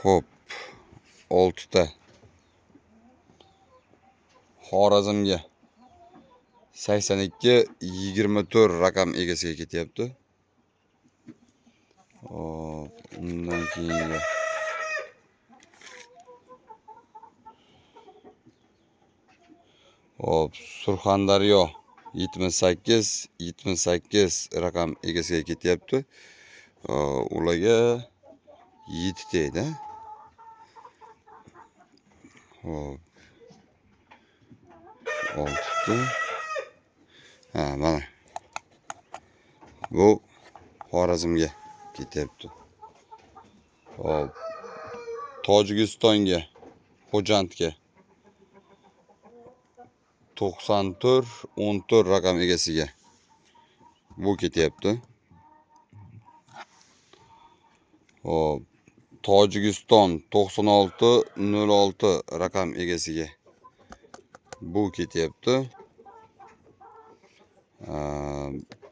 Xo'p, 6 ta Xorazmga 82-24 raqam egasiga ketyapti. Hop, undan keyingi hop, Surxondaryo 78-78 raqam egasiga ketyapti. Ularga 7 ta edi. Hop, 6 ta. Mana. Bu Xorazmga ketyapti. Hop. Tojikistonga, Xo'jandga 94-14 raqam egasiga bu ketyapti. Hop. Tojikiston 96-06 raqam egasiga bu ketyapti.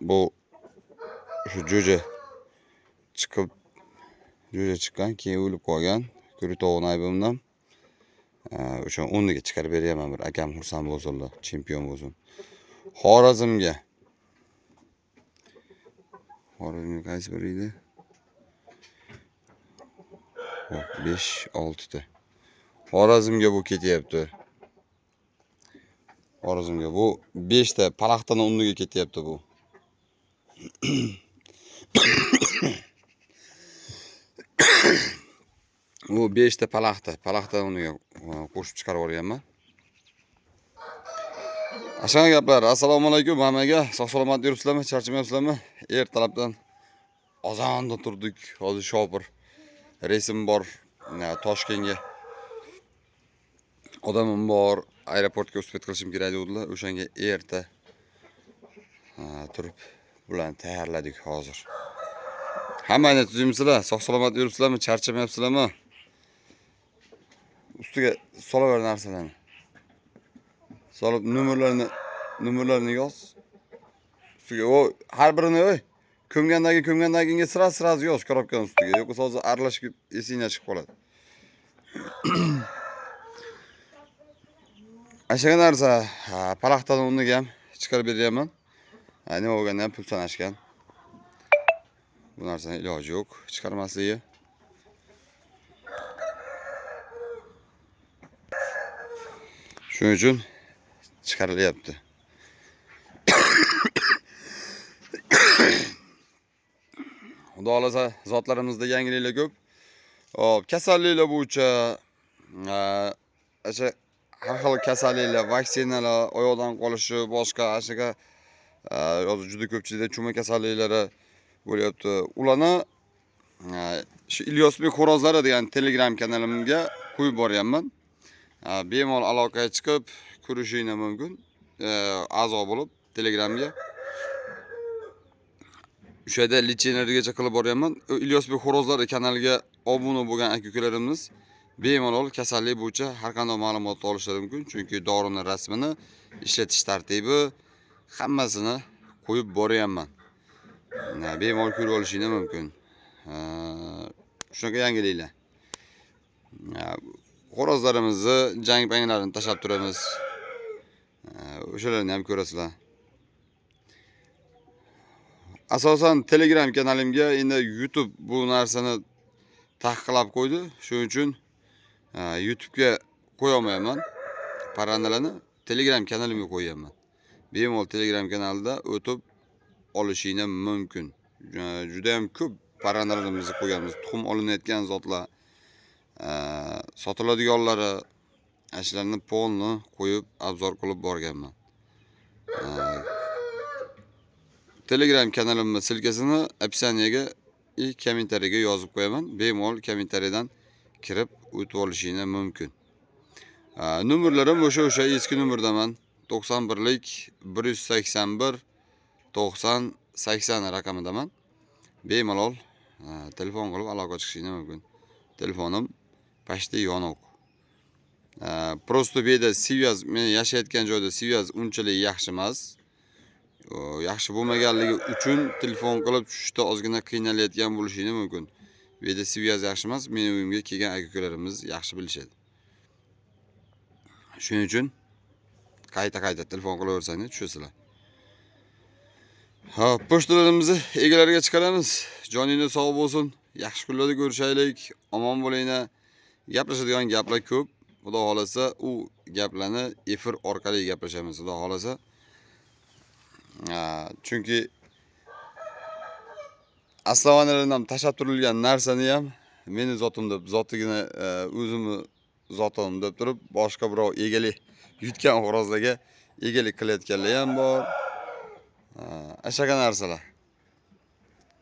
Bu shu jo'ja chiqqan, keyin o'lib qolgan. Kurutovni aybimdan. O'sha o'rniga chiqarib beraman, bir akam xursand bo'lsinlar, chempion bo'lsin. Xorazmga qaysi bir edi? 5-6 ta. Xorazmga bu ketyapti. Xorazmga bu 5 ta palaxtani o'rniga ketyapti bu. Bu 5 ta palaxta o'rniga qo'shib chiqarib yuborganman. Ashana gaplar. Assalomu alaykum hammaga. Sog' salomat yuribsizlarmi? Charchamayapsizlarmi? Ertalabdan azonda turdik. Hozir shopir reysim bor Toshkentga. Odamim bor, aeroportga uspet qilishim kerak dedilar. O'shanga erta turib bularni tayyorladik hozir. Hammangiz tuzimsizlar, sog' salomat yuribsizlarmi? Charchamayapsizlarmi? Ustiga solaver narsalarni. Solib nomerlarini yoz. Ustiga har birini ko'mgandagi sira yoz korobkaning ustiga. Yo'qsa hozir aralashib esingdan chiqib qoladi. Ashanga narsa, palaxtadan o'rniga ham chiqarib beraman. Nima bo'lganda ham pul sanashgan. Bu narsaning iloji yo'q, chiqarmasligi. Shuning uchun chiqarilyapti. Xudo xolasa zotlarimizda yangiliklar ko'p. Hop, kasalliklar bo'yicha har xil kasalliklar, vaksinalar, oyoqdan qolishi, boshqa ashaka hozir juda ko'pchilikda cho'ma kasalliklari bo'lyapti. Ularni shu Ilyosbek xo'rozlari degan Telegram kanalimga qo'yib borganman. Bemalol aloqaga chiqib ko'rishingiz mumkin. A'zo bo'lib Telegramga. O'sha yerda litseniyagacha qilib borganman. Ilyosbek xo'rozlari kanaliga obuna bo'lgan aka-ukalarimiz bemalol kasallik bo'yicha har qanday ma'lumot olishlari mumkin. Chunki dorini rasmini, ishlatish tartibi hammasini qo'yib boryapman. Bemalol ko'rib olishingiz mumkin. Shunaqa yangiliklar. Xo'rozlarimizni jang panglarini tashlab turamiz. O'shalarni ham ko'rasizlar. Asosan Telegram kanalimga endi YouTube bu narsani taqiqlab qo'ydi. Shuning uchun YouTube'ga qo'ya olmayman. Parrandalarni Telegram kanalimga qo'yaman. Bemalol Telegram kanalida o'tib olishingiz mumkin. Juda ham ko'p parrandalarimizni qo'yganmiz. Tuxum olinayotgan zotlar, sotiladiganlari, ashlarni polni qo'yib obzor qilib borganman. Telegram kanalimning silkasini opsioniyaga kommentariyaga yozib qo'yaman. Bemalol kommentariyadan kirib o'tib olishingiz mumkin. Nomerlarim o'sha eski nomerdaman. 91lik 181 90 80 raqamidaman. Bemalol telefon qilib aloqa chiqishingiz mumkin. Telefonim pashta yonoq. Prosto bu yerda Sivas, men yashayotgan joyda Sivas unchalik yaxshi emas. Yaxshi bo'lmaganligi uchun telefon qilib tushishda ozgina qiynalayotgan bo'lishingiz mumkin. Uyda sviyaz yaxshi emas, meni uyimga kelgan aka-ukalarimiz yaxshi bilishadi. Shuning uchun qayta telefon qilaversanglar tushasizlar. Hop, pochtalarimizni egalariga chiqaramiz. Joningiz sog' bo'lsin. Yaxshi kunlarda ko'rishaylik. Omon bo'linglar. Gaplashadigan gaplar ko'p. Xudo xolasa u gaplarni efir orqali gaplashamiz. Xudo xolasa. Chunki aslavalardan tashab turilgan narsani ham meni zotim deb, zotigina o'zimni zotim deb turib, boshqa birov egalik yutgan xo'rozlarga egalik qilayotganlar ham bor. Ashaga narsalar.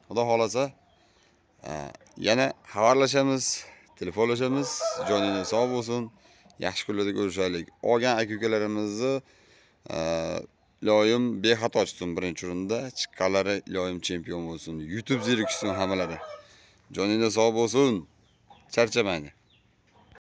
Xudo xolasa yana xabarlashamiz, telefonlashamiz. Joningiz sog' bo'lsin. Yaxshi kunlarda ko'rishaylik. Olgan aka-ukalarimizni iloyim bexato chiqsin birinchi o'rinda. Chiqqanlari iloyim chempion bo'lsin. YouTube zeriksin hammalari. Joningiz sog' bo'lsin. Charchamanglar.